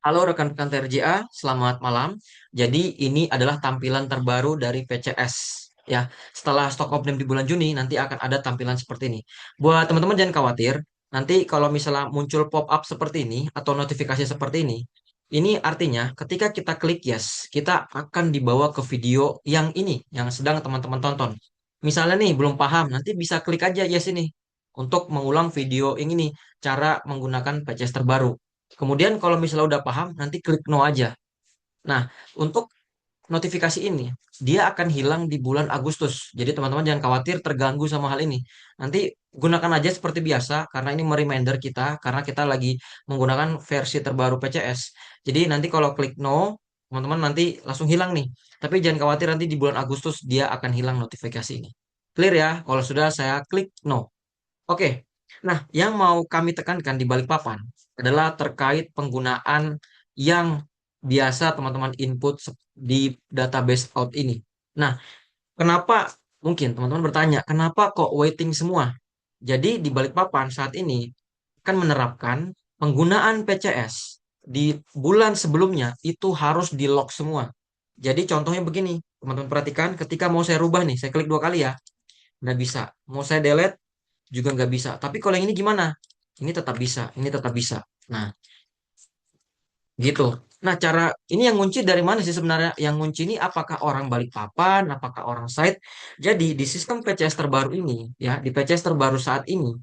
Halo rekan-rekan TRJA, selamat malam. Jadi ini adalah tampilan terbaru dari PCS. Ya, setelah stock opname di bulan Juni nanti akan ada tampilan seperti ini. Buat teman-teman jangan khawatir. Nanti kalau misalnya muncul pop-up seperti ini atau notifikasi seperti ini artinya ketika kita klik yes, kita akan dibawa ke video yang ini yang sedang teman-teman tonton. Misalnya nih belum paham, nanti bisa klik aja yes ini untuk mengulang video yang ini cara menggunakan PCS terbaru. Kemudian kalau misalnya udah paham, nanti klik no aja. Nah, untuk notifikasi ini, dia akan hilang di bulan Agustus. Jadi teman-teman jangan khawatir terganggu sama hal ini. Nanti gunakan aja seperti biasa, karena ini mereminder kita, karena kita lagi menggunakan versi terbaru PCS. Jadi nanti kalau klik no, teman-teman nanti langsung hilang nih. Tapi jangan khawatir nanti di bulan Agustus dia akan hilang notifikasi ini. Clear ya? Kalau sudah saya klik no. Oke, nah yang mau kami tekankan di balik papan adalah terkait penggunaan yang biasa teman-teman input di database out ini. Nah, kenapa mungkin teman-teman bertanya, kenapa kok waiting semua? Jadi di balik papan saat ini akan menerapkan penggunaan PCS di bulan sebelumnya itu harus di lock semua. Jadi contohnya begini, teman-teman perhatikan ketika mau saya rubah nih, saya klik dua kali ya, nggak bisa. Mau saya delete juga nggak bisa. Tapi kalau yang ini gimana? Ini tetap bisa, ini tetap bisa. Nah, gitu. Nah, cara ini yang ngunci dari mana sih sebenarnya? Yang ngunci ini apakah orang Balikpapan, apakah orang site? Jadi di sistem PCS terbaru ini, ya, di PCS terbaru saat ini,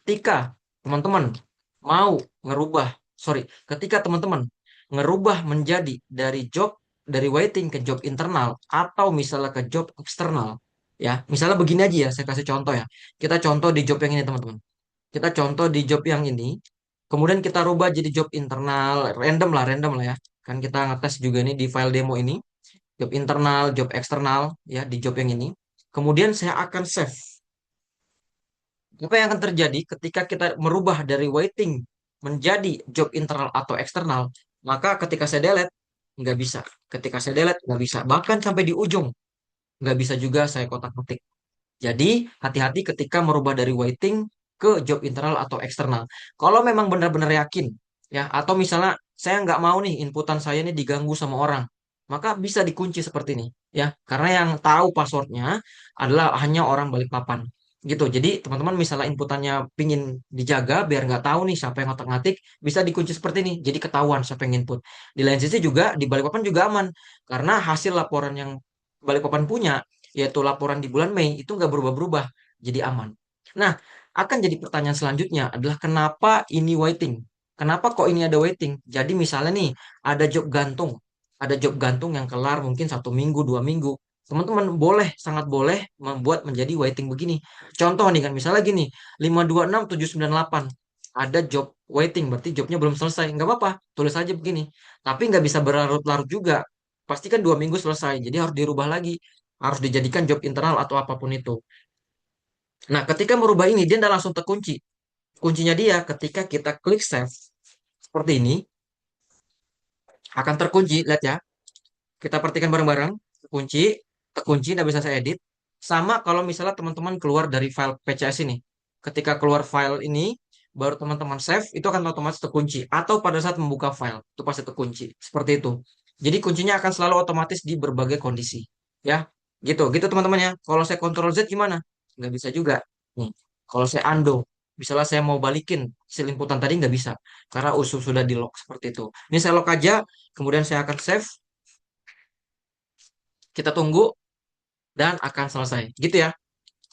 ketika teman-teman mau ngerubah, sorry, ketika teman-teman ngerubah menjadi dari waiting ke job internal atau misalnya ke job eksternal, ya, misalnya begini aja ya, saya kasih contoh ya. Kita contoh di job yang ini teman-teman. Kita contoh di job yang ini, kemudian kita rubah jadi job internal, random lah ya. Kan kita ngetes juga nih di file demo ini, job internal, job eksternal, ya di job yang ini. Kemudian saya akan save. Apa yang akan terjadi ketika kita merubah dari waiting menjadi job internal atau eksternal? Maka ketika saya delete, nggak bisa. Ketika saya delete, nggak bisa. Bahkan sampai di ujung, nggak bisa juga saya kotak-ketik. Jadi, hati-hati ketika merubah dari waiting ke job internal atau eksternal. Kalau memang benar-benar yakin, ya, atau misalnya saya nggak mau nih inputan saya ini diganggu sama orang, maka bisa dikunci seperti ini, ya, karena yang tahu passwordnya adalah hanya orang Balikpapan, gitu. Jadi teman-teman misalnya inputannya pingin dijaga biar nggak tahu nih siapa yang ngotak-ngatik, bisa dikunci seperti ini, jadi ketahuan siapa yang input. Di lain sisi juga di Balikpapan juga aman, karena hasil laporan yang Balikpapan punya yaitu laporan di bulan Mei itu nggak berubah-berubah, jadi aman. Nah, akan jadi pertanyaan selanjutnya adalah kenapa ini waiting? Kenapa kok ini ada waiting? Jadi misalnya nih, ada job gantung yang kelar mungkin 1 minggu, 2 minggu. Teman-teman boleh, sangat boleh membuat menjadi waiting begini. Contoh nih kan, misalnya gini, 526798 ada job waiting, berarti jobnya belum selesai. Nggak apa-apa, tulis aja begini. Tapi nggak bisa berlarut-larut juga. Pasti kan 2 minggu selesai, jadi harus dirubah lagi harus dijadikan job internal atau apapun itu. Nah, ketika merubah ini, dia tidak langsung terkunci. Kuncinya dia ketika kita klik save seperti ini, akan terkunci. Lihat ya, kita perhatikan bareng-bareng. Terkunci, terkunci, tidak bisa saya edit. Sama kalau misalnya teman-teman keluar dari file PCS ini. Ketika keluar file ini, baru teman-teman save, itu akan otomatis terkunci. Atau pada saat membuka file, itu pasti terkunci. Seperti itu. Jadi kuncinya akan selalu otomatis di berbagai kondisi. Ya, gitu. Gitu teman-teman ya. Kalau saya Ctrl Z gimana? Nggak bisa juga. Nih, kalau saya undo, misalnya saya mau balikin hasil inputan tadi nggak bisa. Karena usul sudah di lock seperti itu. Ini saya lock aja, kemudian saya akan save. Kita tunggu dan akan selesai. Gitu ya.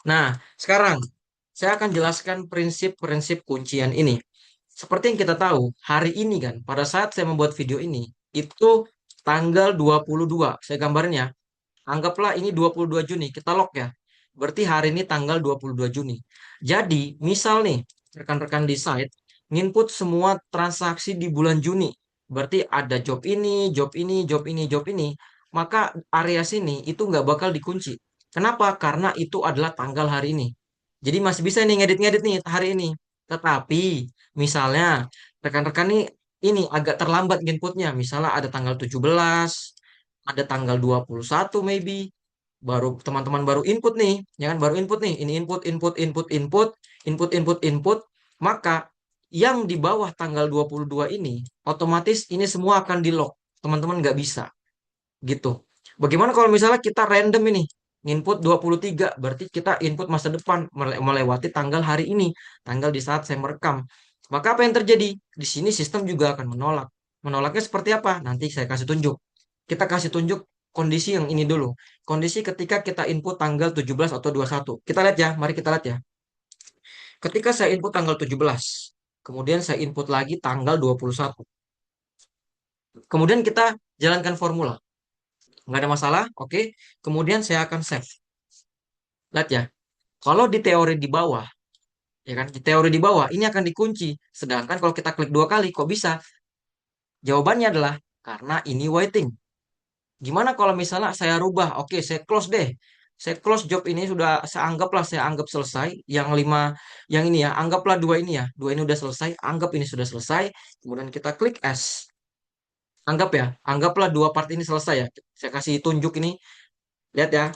Nah, sekarang saya akan jelaskan prinsip-prinsip kuncian ini. Seperti yang kita tahu, hari ini kan, pada saat saya membuat video ini, itu tanggal 22. Saya gambarin ya. Anggaplah ini 22 Juni, kita lock ya. Berarti hari ini tanggal 22 Juni. Jadi, misal nih, rekan-rekan di site, nginput semua transaksi di bulan Juni. Berarti ada job ini, job ini, job ini, job ini. Maka area sini itu nggak bakal dikunci. Kenapa? Karena itu adalah tanggal hari ini. Jadi masih bisa nih ngedit-ngedit nih hari ini. Tetapi, misalnya, rekan-rekan nih ini agak terlambat inputnya. Misalnya ada tanggal 17, ada tanggal 21 maybe baru teman-teman baru input nih ya kan baru input nih ini input input input input input input input maka yang di bawah tanggal 22 ini, otomatis ini semua akan di lock. Teman-teman nggak bisa gitu. Bagaimana kalau misalnya kita random ini, input 23, berarti kita input masa depan melewati tanggal hari ini, tanggal di saat saya merekam. Maka apa yang terjadi? Di sini sistem juga akan menolak. Menolaknya seperti apa? Nanti saya kasih tunjuk. Kita kasih tunjuk kondisi yang ini dulu. Kondisi ketika kita input tanggal 17 atau 21. Kita lihat ya, mari kita lihat ya. Ketika saya input tanggal 17, kemudian saya input lagi tanggal 21. Kemudian kita jalankan formula. Nggak ada masalah, oke. Kemudian saya akan save. Lihat ya, kalau di teori di bawah, ya kan, di teori di bawah ini akan dikunci. Sedangkan kalau kita klik 2 kali, kok bisa? Jawabannya adalah karena ini waiting. Gimana kalau misalnya saya rubah? Oke, saya close deh. Saya close job ini sudah saya anggap selesai. Yang 5, yang ini ya, anggaplah dua ini ya. Dua ini udah selesai, anggap ini sudah selesai. Kemudian kita klik S. Anggap ya, anggaplah dua part ini selesai ya. Saya kasih tunjuk ini, lihat ya.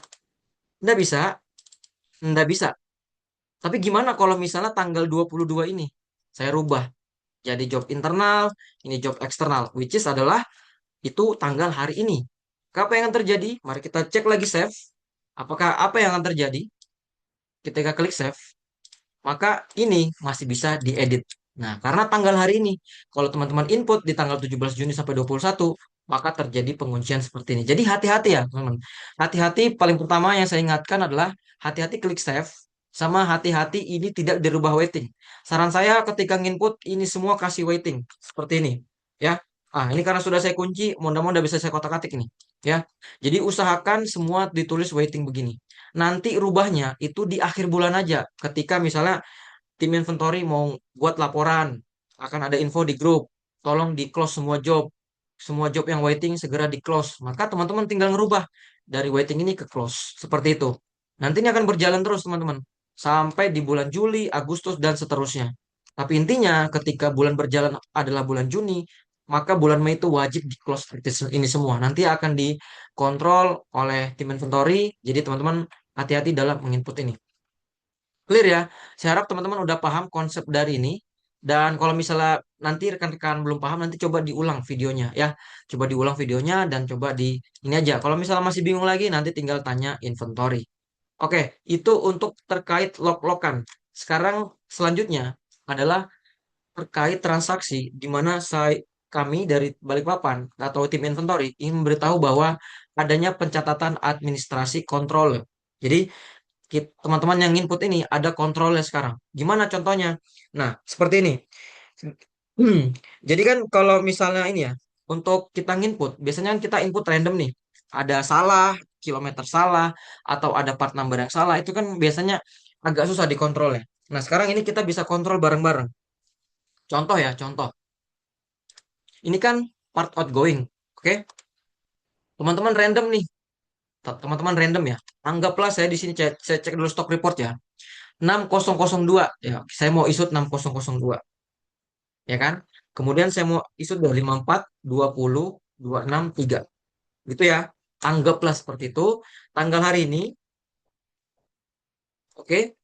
Nggak bisa, nggak bisa. Tapi gimana kalau misalnya tanggal 22 ini saya rubah jadi job internal, ini job eksternal, which is adalah itu tanggal hari ini. Apa yang akan terjadi? Mari kita cek lagi save. Apakah apa yang akan terjadi ketika klik save? Maka ini masih bisa diedit. Nah, karena tanggal hari ini, kalau teman-teman input di tanggal 17 Juni sampai 21, maka terjadi penguncian seperti ini. Jadi hati-hati ya, teman-teman. Hati-hati paling pertama yang saya ingatkan adalah hati-hati klik save, sama hati-hati ini tidak dirubah waiting. Saran saya ketika input ini semua kasih waiting seperti ini, ya. Ah, ini karena sudah saya kunci, mudah-mudahan udah bisa saya kotak-atik ini, ya. Jadi usahakan semua ditulis waiting begini. Nanti rubahnya itu di akhir bulan aja. Ketika misalnya tim inventory mau buat laporan, akan ada info di grup, tolong di close semua job. Semua job yang waiting segera di close. Maka teman-teman tinggal ngerubah dari waiting ini ke close. Seperti itu. Nanti ini akan berjalan terus teman-teman. Sampai di bulan Juli, Agustus, dan seterusnya. Tapi intinya ketika bulan berjalan adalah bulan Juni, maka bulan Mei itu wajib di close ini semua. Nanti akan dikontrol oleh tim inventory. Jadi teman-teman hati-hati dalam menginput ini. Clear ya? Saya harap teman-teman udah paham konsep dari ini. Dan kalau misalnya nanti rekan-rekan belum paham, nanti coba diulang videonya ya. Coba diulang videonya dan coba di ini aja. Kalau misalnya masih bingung lagi, nanti tinggal tanya inventory. Oke, itu untuk terkait log-logan. Sekarang selanjutnya adalah terkait transaksi di mana kami dari Balikpapan atau tim inventory ingin memberitahu bahwa adanya pencatatan administrasi kontrol. Jadi teman-teman yang input ini ada kontrolnya sekarang. Gimana contohnya? Nah, seperti ini. Jadi kan kalau misalnya ini ya, untuk kita input, biasanya kan kita input random nih. Ada salah, kilometer salah, atau ada part number yang salah, itu kan biasanya agak susah dikontrol ya. Nah, sekarang ini kita bisa kontrol bareng-bareng. Contoh ya, contoh. Ini kan part outgoing. Oke, teman-teman random nih. Teman-teman random ya. Anggaplah saya di sini saya cek dulu stock report ya. 6002 ya, saya mau isut 6002 ya kan, kemudian saya mau isut 254 20 263 gitu ya, anggaplah seperti itu tanggal hari ini. Oke,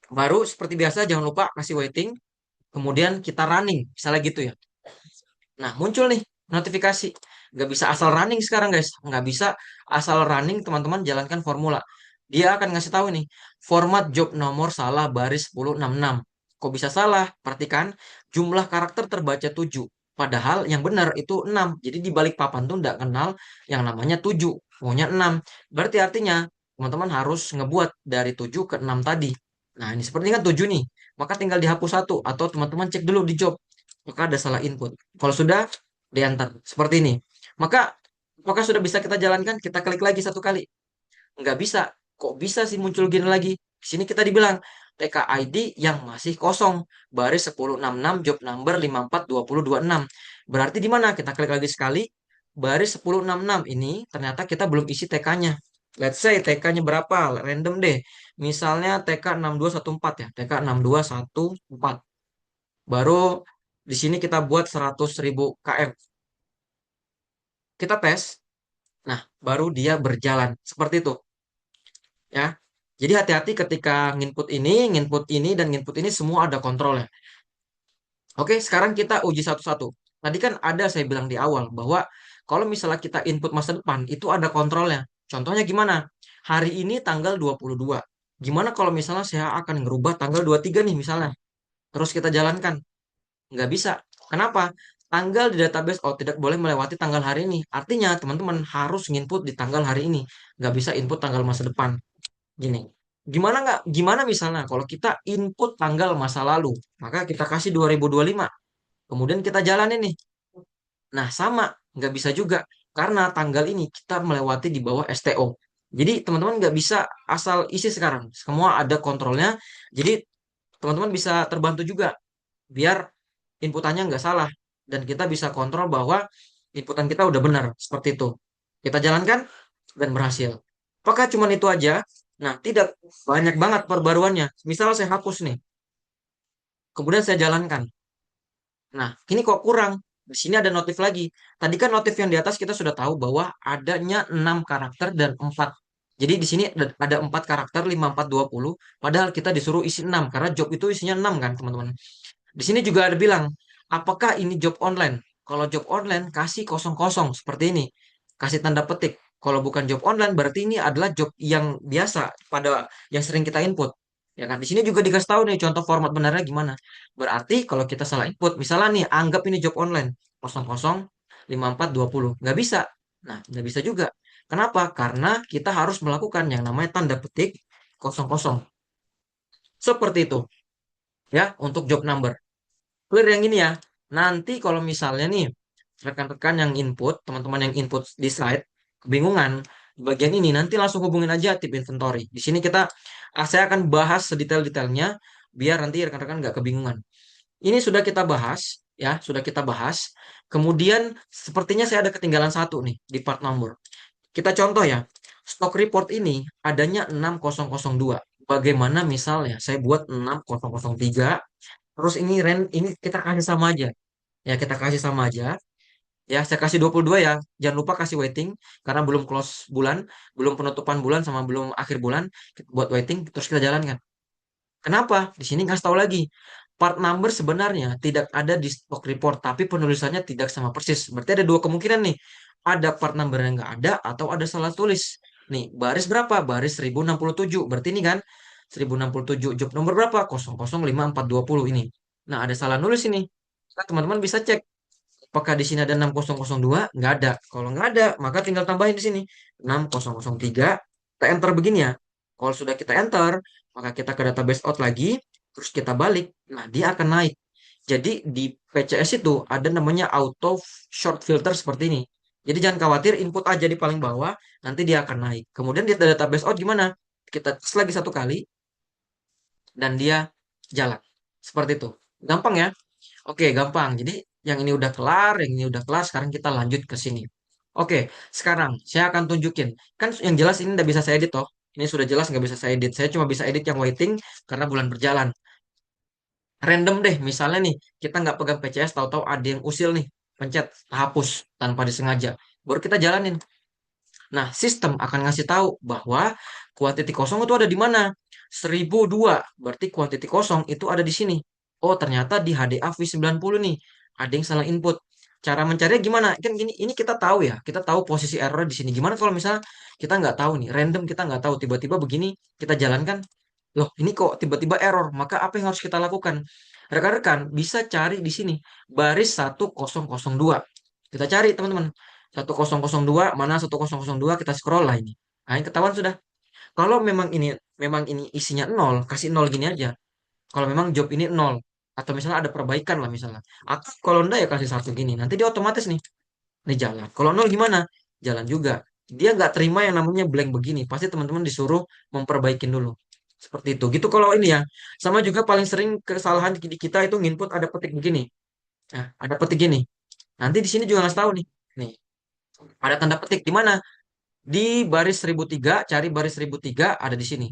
baru seperti biasa jangan lupa kasih waiting, kemudian kita running misalnya gitu ya. Nah, muncul nih notifikasi. Nggak bisa asal running sekarang, guys. Nggak bisa asal running, teman-teman jalankan formula. Dia akan ngasih tahu nih, format job nomor salah baris 1066. Kok bisa salah? Perhatikan, jumlah karakter terbaca 7. Padahal yang benar itu 6. Jadi di balik papan tuh nggak kenal yang namanya 7. Maunya 6. Berarti artinya, teman-teman harus ngebuat dari 7 ke 6 tadi. Nah, ini seperti kan 7 nih. Maka tinggal dihapus satu. Atau teman-teman cek dulu di job maka ada salah input. Kalau sudah diantar seperti ini, maka apakah sudah bisa kita jalankan? Kita klik lagi satu kali. Nggak bisa. Kok bisa sih muncul gini lagi? Di sini kita dibilang TKID yang masih kosong. Baris 1066 job number 542026. Berarti di mana? Kita klik lagi sekali. Baris 1066 ini ternyata kita belum isi TK-nya. Let's say TK-nya berapa? Random deh. Misalnya TK 6214 ya. TK 6214. Baru di sini kita buat 100.000 km. Kita tes. Nah, baru dia berjalan. Seperti itu. Ya. Jadi hati-hati ketika nginput ini, dan nginput ini semua ada kontrolnya. Oke, sekarang kita uji satu-satu. Tadi kan ada saya bilang di awal bahwa kalau misalnya kita input masa depan itu ada kontrolnya. Contohnya gimana? Hari ini tanggal 22. Gimana kalau misalnya saya akan ngerubah tanggal 23 nih misalnya. Terus kita jalankan. Nggak bisa. Kenapa? Tanggal di database oh tidak boleh melewati tanggal hari ini. Artinya teman-teman harus nginput di tanggal hari ini. Nggak bisa input tanggal masa depan. Gini. Gimana misalnya kalau kita input tanggal masa lalu, maka kita kasih 2025. Kemudian kita jalanin nih. Nah, sama, nggak bisa juga karena tanggal ini kita melewati di bawah STO. Jadi teman-teman nggak bisa asal isi sekarang. Semua ada kontrolnya. Jadi teman-teman bisa terbantu juga biar inputannya nggak salah dan kita bisa kontrol bahwa inputan kita udah benar seperti itu. Kita jalankan dan berhasil. Apakah cuma itu aja? Nah, tidak banyak banget perbaruannya. Misal saya hapus nih, kemudian saya jalankan. Nah, ini kok kurang. Di sini ada notif lagi. Tadi kan notif yang di atas kita sudah tahu bahwa adanya 6 karakter dan 4. Jadi di sini ada 4 karakter, 5, 4, 20. Padahal kita disuruh isi 6. Karena job itu isinya 6 kan teman-teman. Di sini juga ada bilang, apakah ini job online? Kalau job online, kasih kosong kosong seperti ini. Kasih tanda petik. Kalau bukan job online, berarti ini adalah job yang biasa pada yang sering kita input. Ya kan? Di sini juga dikasih tahu nih contoh format benarnya gimana. Berarti kalau kita salah input, misalnya nih, anggap ini job online. Kosong kosong, 5420. Nggak bisa. Nah, nggak bisa juga. Kenapa? Karena kita harus melakukan yang namanya tanda petik kosong kosong. Seperti itu. Ya, untuk job number. Clear yang ini ya. Nanti kalau misalnya nih rekan-rekan yang input, teman-teman yang input di slide kebingungan di bagian ini, nanti langsung hubungin aja tim inventory. Di sini saya akan bahas sedetail-detailnya biar nanti rekan-rekan nggak kebingungan. Ini sudah kita bahas, ya, sudah kita bahas. Kemudian sepertinya saya ada ketinggalan satu nih di part number. Kita contoh ya, stock report ini adanya 6002. Bagaimana misalnya saya buat 6003. Terus ini kita kasih sama aja. Ya, kita kasih sama aja. Ya, saya kasih 22 ya. Jangan lupa kasih waiting karena belum close bulan, belum penutupan bulan sama belum akhir bulan. Kita buat waiting terus kita jalankan. Kenapa? Di sini nggak tahu lagi. Part number sebenarnya tidak ada di stock report, tapi penulisannya tidak sama persis. Berarti ada dua kemungkinan nih. Ada part number yang nggak ada atau ada salah tulis. Nih, baris berapa? Baris 1067. Berarti ini kan 1067. Job nomor berapa? 005420 ini. Nah, ada salah nulis ini. Nah, teman-teman bisa cek. Apakah di sini ada 6002? Nggak ada. Kalau nggak ada, maka tinggal tambahin di sini. 6003. Kita enter begini ya. Kalau sudah kita enter, maka kita ke database out lagi, terus kita balik. Nah, dia akan naik. Jadi di PCS itu ada namanya auto short filter seperti ini. Jadi jangan khawatir, input aja di paling bawah, nanti dia akan naik. Kemudian di database out gimana? Kita tes lagi satu kali, dan dia jalan. Seperti itu. Gampang ya? Oke, gampang. Jadi yang ini udah kelar, yang ini udah kelar, sekarang kita lanjut ke sini. Oke, sekarang saya akan tunjukin. Kan yang jelas ini udah bisa saya edit toh. Ini sudah jelas nggak bisa saya edit. Saya cuma bisa edit yang waiting karena bulan berjalan. Random deh, misalnya nih, kita nggak pegang PCS, tahu-tahu ada yang usil nih. Pencet, hapus tanpa disengaja. Baru kita jalanin. Nah, sistem akan ngasih tahu bahwa kuantiti kosong itu ada di mana. 1002, berarti kuantiti kosong itu ada di sini. Oh, ternyata di HDA V90 nih. Ada yang salah input. Cara mencarinya gimana? Kan gini, ini kita tahu ya. Kita tahu posisi error di sini. Gimana kalau misalnya kita nggak tahu nih, random kita nggak tahu, tiba-tiba begini kita jalankan. Loh, ini kok tiba-tiba error. Maka apa yang harus kita lakukan? Rekan-rekan bisa cari di sini baris 1002. Kita cari teman-teman. 1002 mana 1002 kita scroll lah ini. Nah, ini ketahuan sudah. Kalau memang ini isinya nol, kasih nol gini aja. Kalau memang job ini nol atau misalnya ada perbaikan lah misalnya. Atau kalau enggak ya kasih satu gini. Nanti dia otomatis nih jalan. Kalau nol gimana? Jalan juga. Dia nggak terima yang namanya blank begini. Pasti teman-teman disuruh memperbaikin dulu. Seperti itu. Gitu kalau ini ya. Sama juga paling sering kesalahan di kita itu nginput ada petik begini. Nah, ada petik gini. Nanti di sini juga ngasih tahu nih. Nih, ada tanda petik di mana? Di baris 1003, cari baris 1003 ada di sini.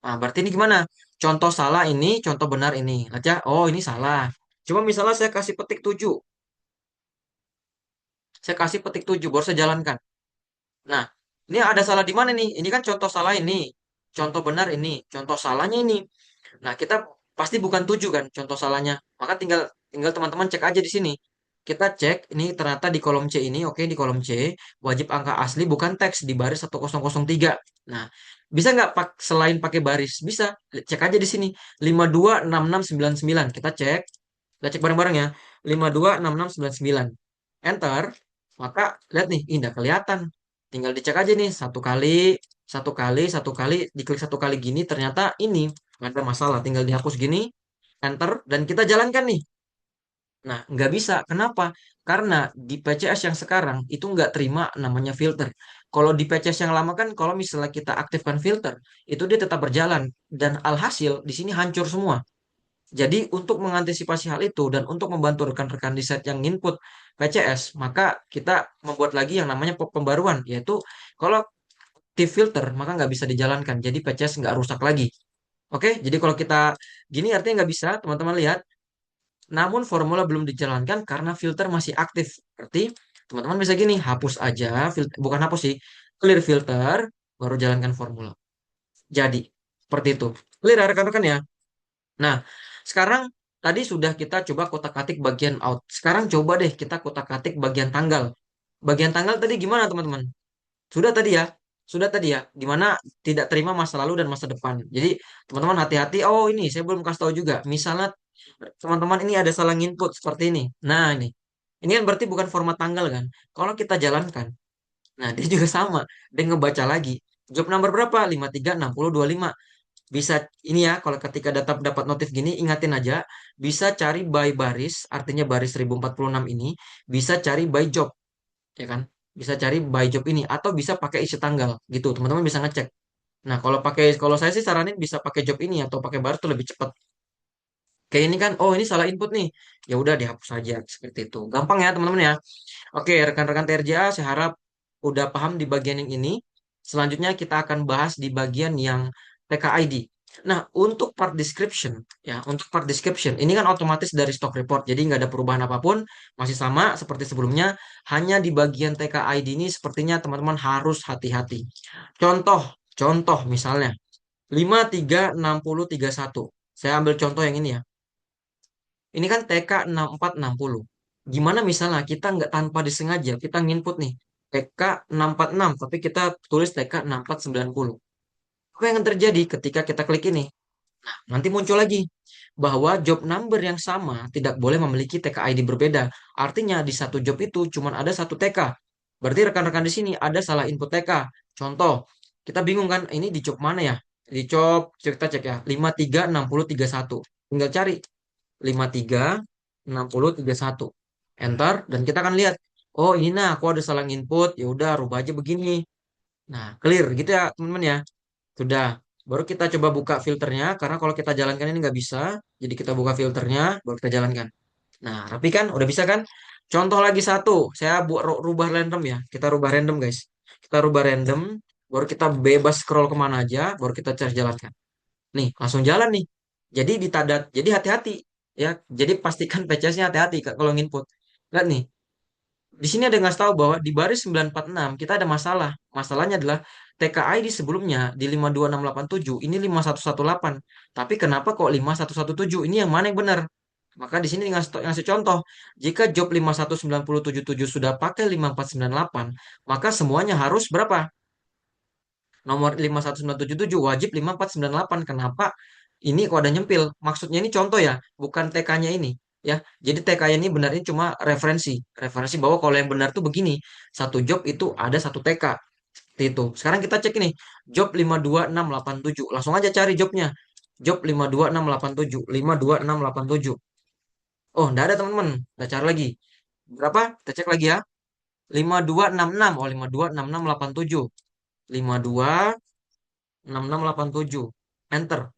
Nah, berarti ini gimana? Contoh salah ini, contoh benar ini. Lihat ya, oh ini salah. Cuma misalnya saya kasih petik 7. Saya kasih petik 7, baru saya jalankan. Nah, ini ada salah di mana nih? Ini kan contoh salah ini. Contoh benar ini. Contoh salahnya ini. Nah, kita pasti bukan 7 kan contoh salahnya. Maka tinggal tinggal teman-teman cek aja di sini. Kita cek ini ternyata di kolom C ini, oke di kolom C wajib angka asli bukan teks di baris 1003. Nah, bisa nggak selain pakai baris? Bisa. Cek aja di sini 526699. Kita cek. Kita cek bareng-bareng ya. 526699. Enter. Maka lihat nih, indah kelihatan. Tinggal dicek aja nih satu kali, diklik satu kali gini ternyata ini nggak ada masalah. Tinggal dihapus gini, enter dan kita jalankan nih. Nah, nggak bisa. Kenapa? Karena di PCS yang sekarang itu nggak terima namanya filter. Kalau di PCS yang lama kan, kalau misalnya kita aktifkan filter, itu dia tetap berjalan. Dan alhasil di sini hancur semua. Jadi untuk mengantisipasi hal itu dan untuk membantu rekan-rekan di set yang input PCS, maka kita membuat lagi yang namanya pembaruan, yaitu kalau aktif filter maka nggak bisa dijalankan. Jadi PCS nggak rusak lagi. Oke, jadi kalau kita gini artinya nggak bisa, teman-teman lihat. Namun formula belum dijalankan karena filter masih aktif. Berarti teman-teman bisa gini, hapus aja, filter, bukan hapus sih, clear filter, baru jalankan formula. Jadi, seperti itu. Clear ya rekan-rekan ya? Nah, sekarang tadi sudah kita coba kotak-katik bagian out. Sekarang coba deh kita kotak-katik bagian tanggal. Bagian tanggal tadi gimana teman-teman? Sudah tadi ya? Sudah tadi ya? Dimana tidak terima masa lalu dan masa depan. Jadi teman-teman hati-hati. Oh ini saya belum kasih tahu juga. Misalnya teman-teman ini ada salah input seperti ini. Nah ini. Ini kan berarti bukan format tanggal kan? Kalau kita jalankan. Nah dia juga sama. Dia ngebaca lagi. Job number berapa? 536025. Bisa ini ya, kalau ketika dapat notif gini, ingatin aja, bisa cari by baris, artinya baris 1046 ini, bisa cari by job, ya kan? Bisa cari by job ini, atau bisa pakai isi tanggal, gitu. Teman-teman bisa ngecek. Nah, kalau saya sih saranin bisa pakai job ini atau pakai baris itu lebih cepat. Kayak ini kan, oh ini salah input nih, ya udah dihapus saja seperti itu. Gampang ya teman-teman ya. Oke, rekan-rekan TRJA, saya harap udah paham di bagian yang ini. Selanjutnya kita akan bahas di bagian yang TKID. Nah, untuk part description, ya, untuk part description, ini kan otomatis dari stock report, jadi nggak ada perubahan apapun, masih sama seperti sebelumnya, hanya di bagian TKID ini sepertinya teman-teman harus hati-hati. Contoh, contoh misalnya, 536031. Saya ambil contoh yang ini ya. Ini kan TK 6460. Gimana misalnya kita nggak tanpa disengaja, kita nginput nih TK 646, tapi kita tulis TK 6490. Apa yang terjadi ketika kita klik ini? Nanti muncul lagi bahwa job number yang sama tidak boleh memiliki TK ID berbeda. Artinya di satu job itu cuma ada satu TK. Berarti rekan-rekan di sini ada salah input TK. Contoh, kita bingung kan, ini di job mana ya? Di job, kita cek ya, 536031. Tinggal cari 536031. Enter dan kita akan lihat, oh ini nah aku ada salah input, ya udah rubah aja begini. Nah, clear gitu ya teman-teman ya. Sudah. Baru kita coba buka filternya karena kalau kita jalankan ini nggak bisa. Jadi kita buka filternya, baru kita jalankan. Nah, rapi kan? Udah bisa kan? Contoh lagi satu, saya buat rubah random ya. Kita rubah random guys. Kita rubah random, baru kita bebas scroll kemana aja, baru kita cari jalankan. Nih, langsung jalan nih. Jadi ditadat, jadi hati-hati ya. Jadi pastikan PCS-nya hati-hati Kak, kalau nginput. Lihat nih, di sini ada ngasih tahu bahwa di baris 946 kita ada masalah. Masalahnya adalah TKID sebelumnya di 52687 ini 5118. Tapi kenapa kok 5117? Ini yang mana yang benar? Maka di sini ngasih contoh. Jika job 519077 sudah pakai 5498, maka semuanya harus berapa? Nomor 51977 wajib 5498. Kenapa? Ini kok ada nyempil. Maksudnya ini contoh ya, bukan TK-nya ini. Ya, jadi TK-nya ini benarnya cuma referensi. Referensi bahwa kalau yang benar tuh begini. Satu job itu ada satu TK. Seperti itu. Sekarang kita cek ini. Job 52687. Langsung aja cari jobnya. Job 52687. 52687. Oh, enggak ada teman-teman. Kita cari lagi. Berapa? Kita cek lagi ya. 5266. Oh, 526687. 526687. Enter.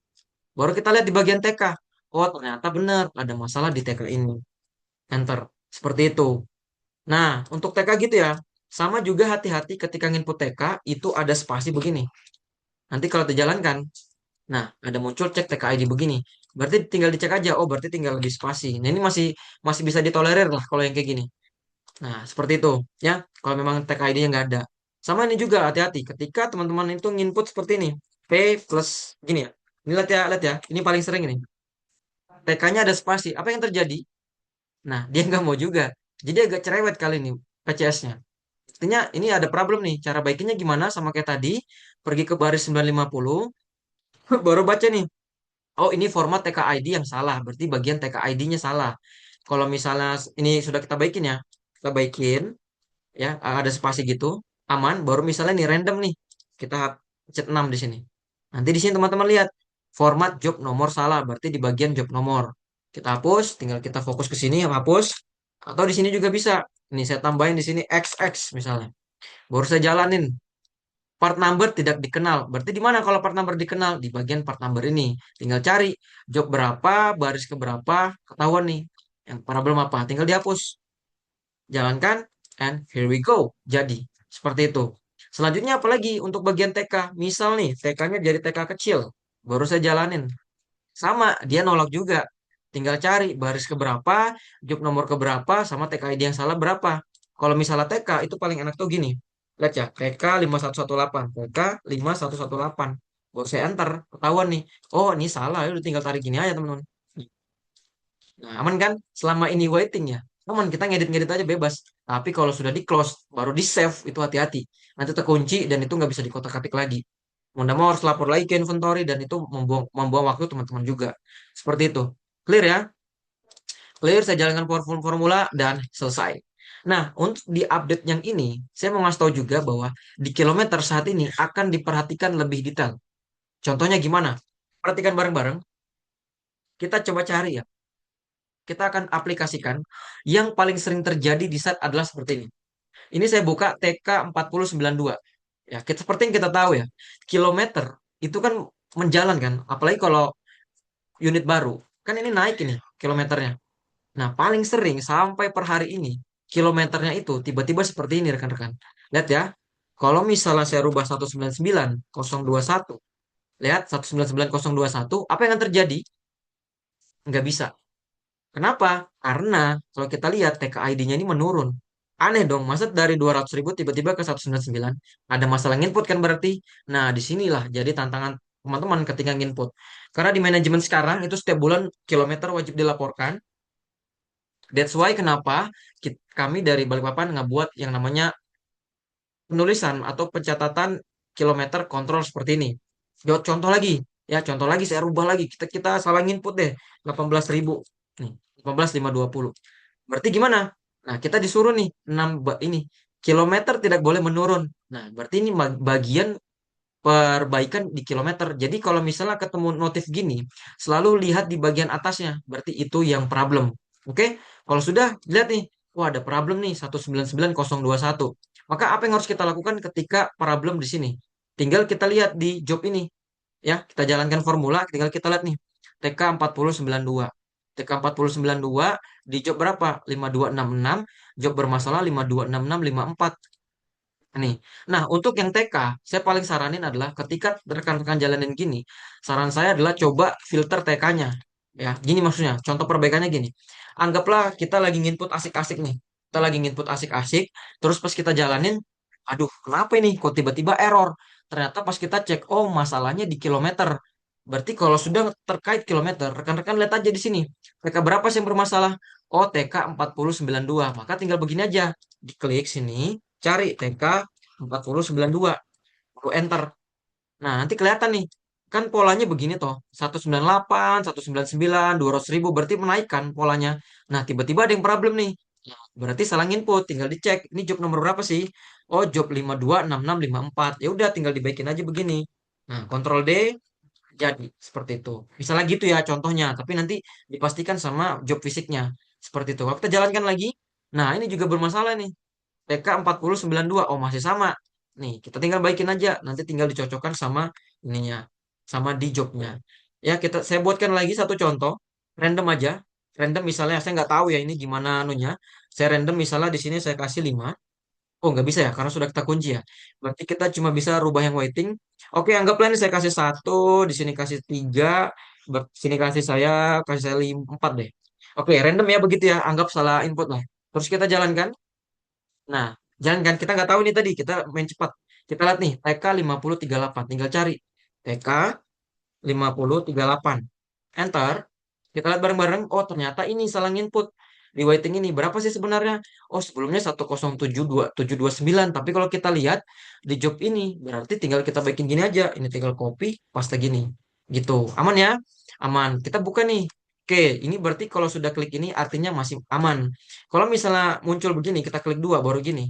Baru kita lihat di bagian TK. Oh, ternyata benar ada masalah di TK ini. Enter. Seperti itu. Nah, untuk TK gitu ya. Sama juga hati-hati ketika nginput TK itu ada spasi begini. Nanti kalau dijalankan, nah ada muncul cek TK ID begini. Berarti tinggal dicek aja. Oh, berarti tinggal di spasi. Nah, ini masih masih bisa ditolerir lah kalau yang kayak gini. Nah, seperti itu ya. Kalau memang TK ID-nya nggak ada. Sama ini juga hati-hati ketika teman-teman itu nginput seperti ini. P plus gini ya. Ini lihat ya, lihat ya. Ini paling sering ini. TK-nya ada spasi. Apa yang terjadi? Nah, dia nggak mau juga. Jadi agak cerewet kali ini PCS-nya. Artinya ini ada problem nih. Cara baikinnya gimana? Sama kayak tadi, pergi ke baris 950, baru baca nih. Oh, ini format TKID yang salah. Berarti bagian TKID-nya salah. Kalau misalnya ini sudah kita baikin ya, kita baikin ya, ada spasi gitu, aman. Baru misalnya nih random nih, kita pencet 6 di sini. Nanti di sini teman-teman lihat format job nomor salah. Berarti di bagian job nomor. Kita hapus, tinggal kita fokus ke sini, hapus. Atau di sini juga bisa. Ini saya tambahin di sini XX misalnya. Baru saya jalanin. Part number tidak dikenal. Berarti di mana kalau part number dikenal? Di bagian part number ini. Tinggal cari job berapa, baris ke berapa, ketahuan nih. Yang problem apa? Tinggal dihapus. Jalankan, and here we go. Jadi, seperti itu. Selanjutnya apalagi untuk bagian TK? Misal nih, TK-nya jadi TK kecil. Baru saya jalanin. Sama, dia nolak juga. Tinggal cari baris ke berapa, job nomor ke berapa, sama TK ID yang salah berapa. Kalau misalnya TK, itu paling enak tuh gini. Lihat ya, TK 5118, TK 5118. Baru saya enter, ketahuan nih. Oh, ini salah, ya udah tinggal tarik gini aja teman-teman. Nah, aman kan? Selama ini waiting ya. Aman, kita ngedit-ngedit aja bebas. Tapi kalau sudah di close, baru di save, itu hati-hati. Nanti terkunci dan itu nggak bisa dikotak-katik lagi. Mau harus lapor lagi ke inventory dan itu membuang waktu teman-teman juga. Seperti itu. Clear ya? Clear, saya jalankan formula dan selesai. Nah, untuk di update yang ini, saya mau ngasih tahu juga bahwa di kilometer saat ini akan diperhatikan lebih detail. Contohnya gimana? Perhatikan bareng-bareng. Kita coba cari ya. Kita akan aplikasikan yang paling sering terjadi di saat adalah seperti ini. Ini saya buka TK 4092. Ya, seperti yang kita tahu ya, kilometer itu kan menjalan kan, apalagi kalau unit baru. Kan ini naik ini kilometernya. Nah, paling sering sampai per hari ini, kilometernya itu tiba-tiba seperti ini rekan-rekan. Lihat ya, kalau misalnya saya rubah 199.021, lihat 199.021, apa yang akan terjadi? Nggak bisa. Kenapa? Karena kalau kita lihat TKID-nya ini menurun. Aneh dong, masa dari 200.000 tiba-tiba ke 199? Ada masalah input kan berarti? Nah, disinilah jadi tantangan teman-teman ketika input. Karena di manajemen sekarang itu setiap bulan kilometer wajib dilaporkan. That's why kenapa kami dari Balikpapan ngebuat yang namanya penulisan atau pencatatan kilometer kontrol seperti ini. Contoh lagi, ya contoh lagi saya rubah lagi. Kita salah input deh, 18.000. Nih, 18.520. Berarti gimana? Nah, kita disuruh nih 6 ini kilometer tidak boleh menurun. Nah, berarti ini bagian perbaikan di kilometer. Jadi kalau misalnya ketemu notif gini, selalu lihat di bagian atasnya. Berarti itu yang problem. Oke? Kalau sudah lihat nih, wah ada problem nih 199.021. Maka apa yang harus kita lakukan ketika problem di sini? Tinggal kita lihat di job ini, ya. Kita jalankan formula, tinggal kita lihat nih. TK 4092. TK 4092 di job berapa? 5266, job bermasalah 526654. Nih. Nah, untuk yang TK, saya paling saranin adalah ketika rekan-rekan jalanin gini, saran saya adalah coba filter TK-nya. Ya, gini maksudnya. Contoh perbaikannya gini. Anggaplah kita lagi nginput asik-asik nih. Kita lagi nginput asik-asik, terus pas kita jalanin, aduh, kenapa ini? Kok tiba-tiba error? Ternyata pas kita cek, oh masalahnya di kilometer. Berarti kalau sudah terkait kilometer, rekan-rekan lihat aja di sini. TK berapa sih yang bermasalah? Oh, TK 4092. Maka tinggal begini aja. Diklik sini, cari TK 4092, baru enter. Nah, nanti kelihatan nih. Kan polanya begini toh. 198, 199, 200.000 berarti menaikkan polanya. Nah, tiba-tiba ada yang problem nih. Nah, berarti salah input, tinggal dicek. Ini job nomor berapa sih? Oh, job 526654. Ya udah tinggal dibaikin aja begini. Nah, kontrol D jadi seperti itu. Misalnya gitu ya contohnya, tapi nanti dipastikan sama job fisiknya. Seperti itu. Kalau kita jalankan lagi, nah ini juga bermasalah nih. TK 4092. Oh, masih sama. Nih, kita tinggal baikin aja. Nanti tinggal dicocokkan sama ininya, sama di jobnya. Ya, saya buatkan lagi satu contoh. Random aja. Random misalnya, saya nggak tahu ya ini gimana anunya. Saya random misalnya di sini saya kasih 5. Oh, nggak bisa ya, karena sudah kita kunci ya. Berarti kita cuma bisa rubah yang waiting. Oke, anggaplah ini saya kasih 1, di sini kasih 3, sini kasih saya 4 deh. Oke, random ya begitu ya. Anggap salah input lah. Terus kita jalankan. Nah, jangan kan kita nggak tahu nih tadi, kita main cepat. Kita lihat nih, TK 5038. Tinggal cari TK 5038. Enter. Kita lihat bareng-bareng, oh ternyata ini salah input. Di waiting ini berapa sih sebenarnya? Oh sebelumnya 1072729. Tapi kalau kita lihat di job ini, berarti tinggal kita bikin gini aja. Ini tinggal copy, paste gini. Gitu. Aman ya? Aman. Kita buka nih. Oke, ini berarti kalau sudah klik ini artinya masih aman. Kalau misalnya muncul begini, kita klik dua baru gini.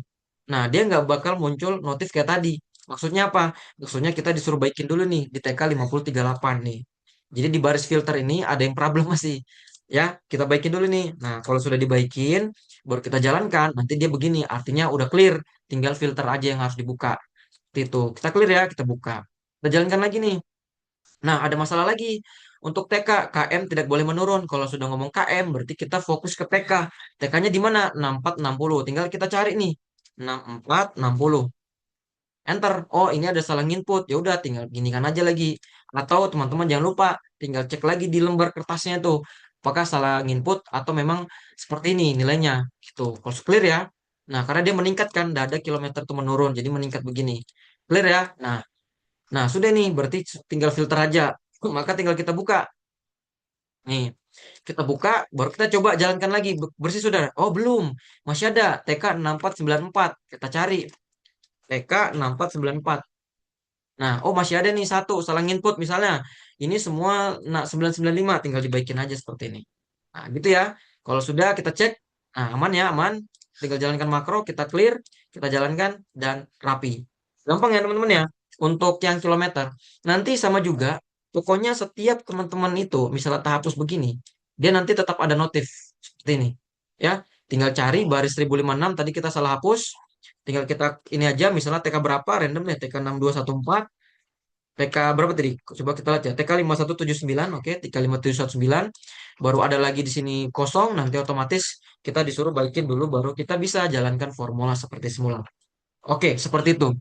Nah, dia nggak bakal muncul notif kayak tadi. Maksudnya apa? Maksudnya kita disuruh baikin dulu nih di TK 5038 nih. Jadi di baris filter ini ada yang problem masih. Ya, kita baikin dulu nih. Nah, kalau sudah dibaikin, baru kita jalankan. Nanti dia begini, artinya udah clear. Tinggal filter aja yang harus dibuka. Seperti itu. Kita clear ya, kita buka. Kita jalankan lagi nih. Nah, ada masalah lagi. Untuk TK, KM tidak boleh menurun. Kalau sudah ngomong KM, berarti kita fokus ke TK. TK-nya di mana? 6460. Tinggal kita cari nih. 6460. Enter. Oh, ini ada salah input. Ya udah, tinggal ginikan aja lagi. Atau teman-teman jangan lupa, tinggal cek lagi di lembar kertasnya tuh. Apakah salah input atau memang seperti ini nilainya. Gitu. Kalau clear ya. Nah, karena dia meningkat kan, nggak ada kilometer tuh menurun. Jadi meningkat begini. Clear ya. Nah, sudah nih, berarti tinggal filter aja. Maka tinggal kita buka. Nih, kita buka, baru kita coba jalankan lagi. Bersih sudah. Oh, belum. Masih ada TK 6494. Kita cari TK 6494. Nah, oh masih ada nih satu salah input misalnya. Ini semua 995 tinggal dibaikin aja seperti ini. Nah, gitu ya. Kalau sudah kita cek, nah aman ya, aman. Tinggal jalankan makro, kita clear, kita jalankan dan rapi. Gampang ya teman-teman ya. Untuk yang kilometer. Nanti sama juga, pokoknya setiap teman-teman itu, misalnya tak hapus begini, dia nanti tetap ada notif seperti ini. Ya, tinggal cari baris 1056 tadi kita salah hapus. Tinggal kita ini aja, misalnya TK berapa, random deh, TK 6214. TK berapa tadi? Coba kita lihat ya. TK 5179, oke, TK 5719. Baru ada lagi di sini kosong, nanti otomatis kita disuruh balikin dulu, baru kita bisa jalankan formula seperti semula. Oke, seperti itu.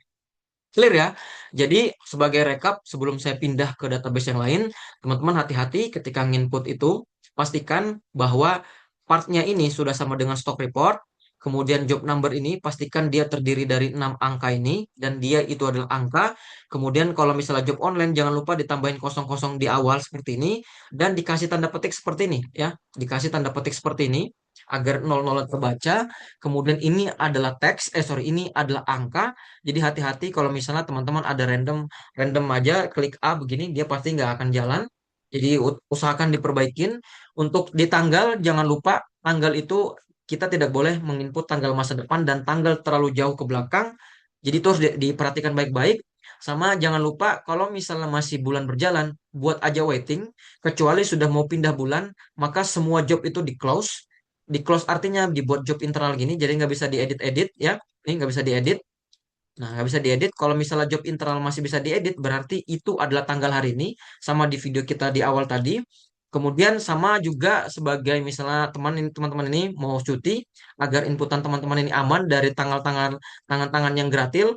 Clear ya? Jadi sebagai rekap sebelum saya pindah ke database yang lain, teman-teman hati-hati ketika nginput itu, pastikan bahwa partnya ini sudah sama dengan stock report. Kemudian job number ini pastikan dia terdiri dari 6 angka ini dan dia itu adalah angka. Kemudian kalau misalnya job online jangan lupa ditambahin kosong-kosong di awal seperti ini dan dikasih tanda petik seperti ini ya. Dikasih tanda petik seperti ini agar 00 terbaca. Kemudian ini adalah teks, sorry, ini adalah angka. Jadi hati-hati kalau misalnya teman-teman ada random random aja klik A begini dia pasti nggak akan jalan. Jadi usahakan diperbaikin. Untuk di tanggal jangan lupa tanggal itu kita tidak boleh menginput tanggal masa depan dan tanggal terlalu jauh ke belakang. Jadi itu harus diperhatikan baik-baik. Sama jangan lupa kalau misalnya masih bulan berjalan, buat aja waiting. Kecuali sudah mau pindah bulan, maka semua job itu di close. Di close artinya dibuat job internal gini, jadi nggak bisa diedit-edit ya. Ini nggak bisa diedit. Nah, nggak bisa diedit. Kalau misalnya job internal masih bisa diedit, berarti itu adalah tanggal hari ini, sama di video kita di awal tadi. Kemudian sama juga sebagai misalnya teman-teman ini mau cuti, agar inputan teman-teman ini aman dari tangan-tangan yang gratis,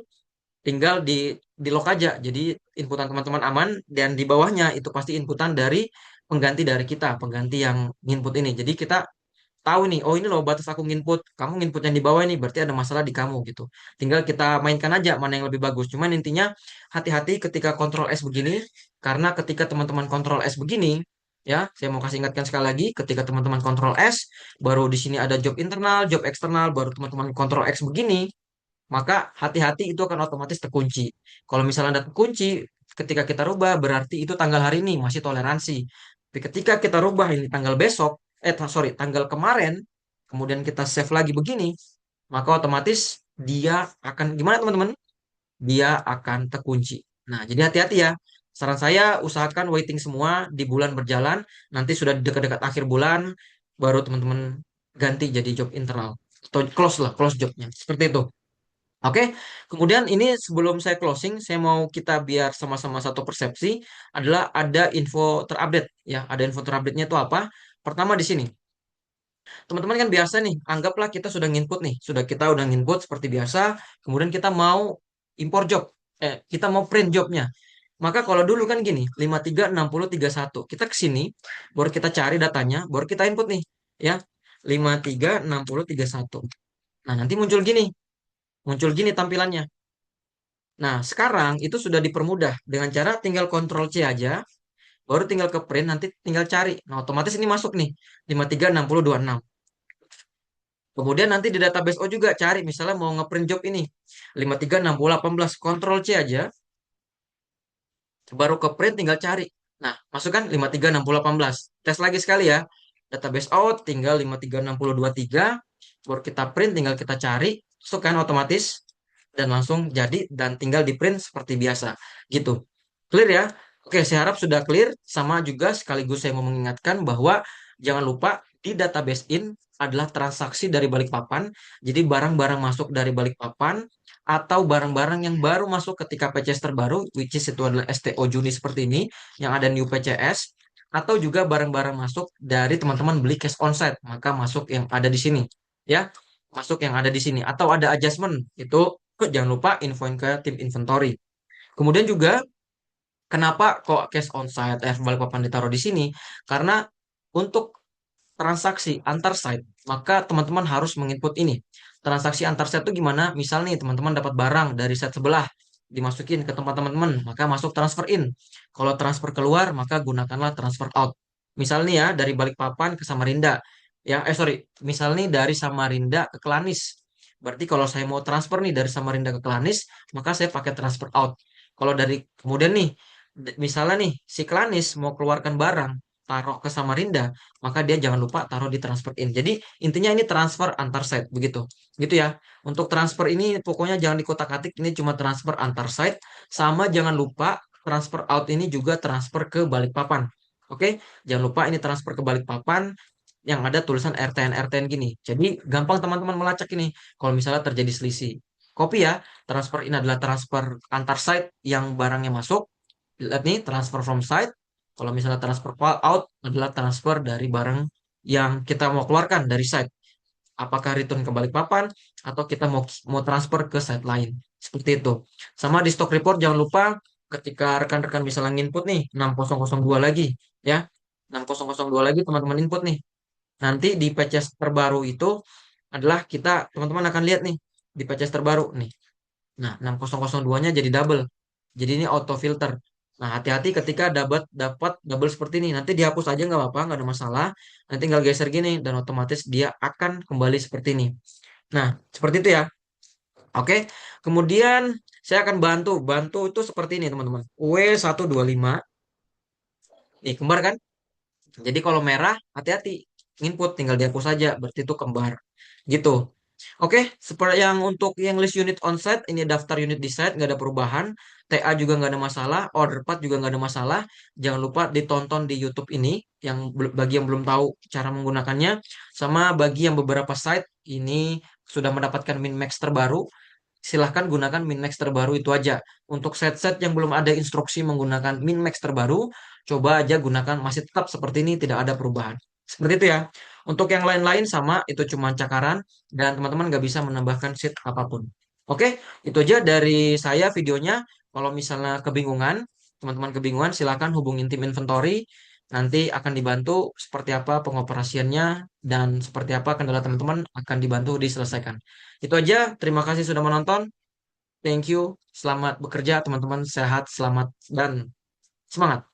tinggal di lock aja. Jadi inputan teman-teman aman dan di bawahnya itu pasti inputan dari pengganti dari kita, pengganti yang input ini. Jadi kita tahu nih, oh ini loh batas aku nginput, kamu nginput yang di bawah ini, berarti ada masalah di kamu gitu. Tinggal kita mainkan aja mana yang lebih bagus. Cuman intinya hati-hati ketika kontrol S begini, karena ketika teman-teman kontrol S begini, ya, saya mau kasih ingatkan sekali lagi, ketika teman-teman kontrol S, baru di sini ada job internal, job eksternal, baru teman-teman kontrol X begini, maka hati-hati itu akan otomatis terkunci. Kalau misalnya ada terkunci, ketika kita rubah berarti itu tanggal hari ini masih toleransi. Tapi ketika kita rubah ini tanggal besok, sorry, tanggal kemarin, kemudian kita save lagi begini, maka otomatis dia akan gimana teman-teman? Dia akan terkunci. Nah, jadi hati-hati ya. Saran saya usahakan waiting semua di bulan berjalan, nanti sudah dekat-dekat akhir bulan, baru teman-teman ganti jadi job internal. Atau close lah, close jobnya. Seperti itu. Oke, kemudian ini sebelum saya closing, saya mau kita biar sama-sama satu persepsi adalah ada info terupdate ya. Ada info terupdate-nya itu apa? Pertama di sini. Teman-teman kan biasa nih, anggaplah kita sudah nginput nih, kita udah nginput seperti biasa, kemudian kita mau impor job. Kita mau print jobnya. Maka kalau dulu kan gini, 536031. Kita ke sini, baru kita cari datanya, baru kita input nih, ya. 536031. Nah, nanti muncul gini tampilannya. Nah, sekarang itu sudah dipermudah dengan cara tinggal Ctrl C aja. baru tinggal ke print, nanti tinggal cari. Nah, otomatis ini masuk nih, 536026. Kemudian nanti di database O juga cari, misalnya mau ngeprint job ini, 536018, Ctrl C aja, baru ke print tinggal cari. Nah, masukkan 536018. Tes lagi sekali ya. Database out tinggal 536023. Baru kita print tinggal kita cari, masukkan otomatis dan langsung jadi dan tinggal di print seperti biasa. Gitu. Clear ya? Oke, saya harap sudah clear. Sama juga sekaligus saya mau mengingatkan bahwa jangan lupa di database in adalah transaksi dari Balikpapan. Jadi barang-barang masuk dari Balikpapan atau barang-barang yang baru masuk ketika PCS terbaru, which is itu adalah STO Juni seperti ini, yang ada new PCS, atau juga barang-barang masuk dari teman-teman beli cash onsite, maka masuk yang ada di sini, ya, masuk yang ada di sini, atau ada adjustment, itu jangan lupa infoin ke tim inventory. Kemudian juga kenapa kok cash onsite Balikpapan ditaruh di sini? Karena untuk transaksi antar site, maka teman-teman harus menginput ini. Transaksi antar site itu gimana? Misal nih teman-teman dapat barang dari site sebelah, dimasukin ke tempat teman-teman, maka masuk transfer in. Kalau transfer keluar, maka gunakanlah transfer out. Misal nih ya, dari Balikpapan ke Samarinda. Sorry, misal nih dari Samarinda ke Klanis. Berarti kalau saya mau transfer nih dari Samarinda ke Klanis, maka saya pakai transfer out. Kalau dari kemudian nih, misalnya nih si Klanis mau keluarkan barang, taruh ke Samarinda, maka dia jangan lupa taruh di transfer in. Jadi intinya ini transfer antar site begitu. Gitu ya. Untuk transfer ini pokoknya jangan dikotak-atik, ini cuma transfer antar site, sama jangan lupa transfer out ini juga transfer ke Balikpapan. Oke, jangan lupa ini transfer ke Balikpapan yang ada tulisan RTN RTN gini. Jadi gampang teman-teman melacak ini kalau misalnya terjadi selisih. Copy ya, transfer in adalah transfer antar site yang barangnya masuk. Lihat nih, transfer from site. Kalau misalnya transfer out adalah transfer dari barang yang kita mau keluarkan dari site. Apakah return ke Balikpapan atau kita mau mau transfer ke site lain. Seperti itu. Sama di stock report jangan lupa ketika rekan-rekan misalnya input nih 6002 lagi ya. 6002 lagi teman-teman input nih. Nanti di patches terbaru itu adalah kita teman-teman akan lihat nih di patches terbaru nih. Nah, 6002-nya jadi double. Jadi ini auto filter. Nah, hati-hati ketika dapat dapat double seperti ini. Nanti dihapus aja nggak apa-apa, nggak ada masalah. Nanti tinggal geser gini dan otomatis dia akan kembali seperti ini. Nah, seperti itu ya. Oke. Kemudian saya akan bantu. Bantu itu seperti ini, teman-teman. W125. Nih, kembar kan? Jadi kalau merah, hati-hati. Input tinggal dihapus saja, berarti itu kembar. Gitu. Oke, seperti yang untuk yang list unit onsite, ini daftar unit di site, nggak ada perubahan. TA juga nggak ada masalah, order path juga nggak ada masalah. Jangan lupa ditonton di YouTube ini, yang bagi yang belum tahu cara menggunakannya. Sama bagi yang beberapa site, ini sudah mendapatkan min-max terbaru, silahkan gunakan min-max terbaru itu aja. Untuk set-set yang belum ada instruksi menggunakan min-max terbaru, coba aja gunakan masih tetap seperti ini, tidak ada perubahan. Seperti itu ya. Untuk yang lain-lain sama, itu cuma cakaran dan teman-teman nggak bisa menambahkan sheet apapun. Oke, itu aja dari saya videonya. Kalau misalnya kebingungan, teman-teman kebingungan, silahkan hubungin tim inventory. Nanti akan dibantu seperti apa pengoperasiannya dan seperti apa kendala teman-teman akan dibantu diselesaikan. Itu aja. Terima kasih sudah menonton. Thank you. Selamat bekerja teman-teman. Sehat, selamat, dan semangat.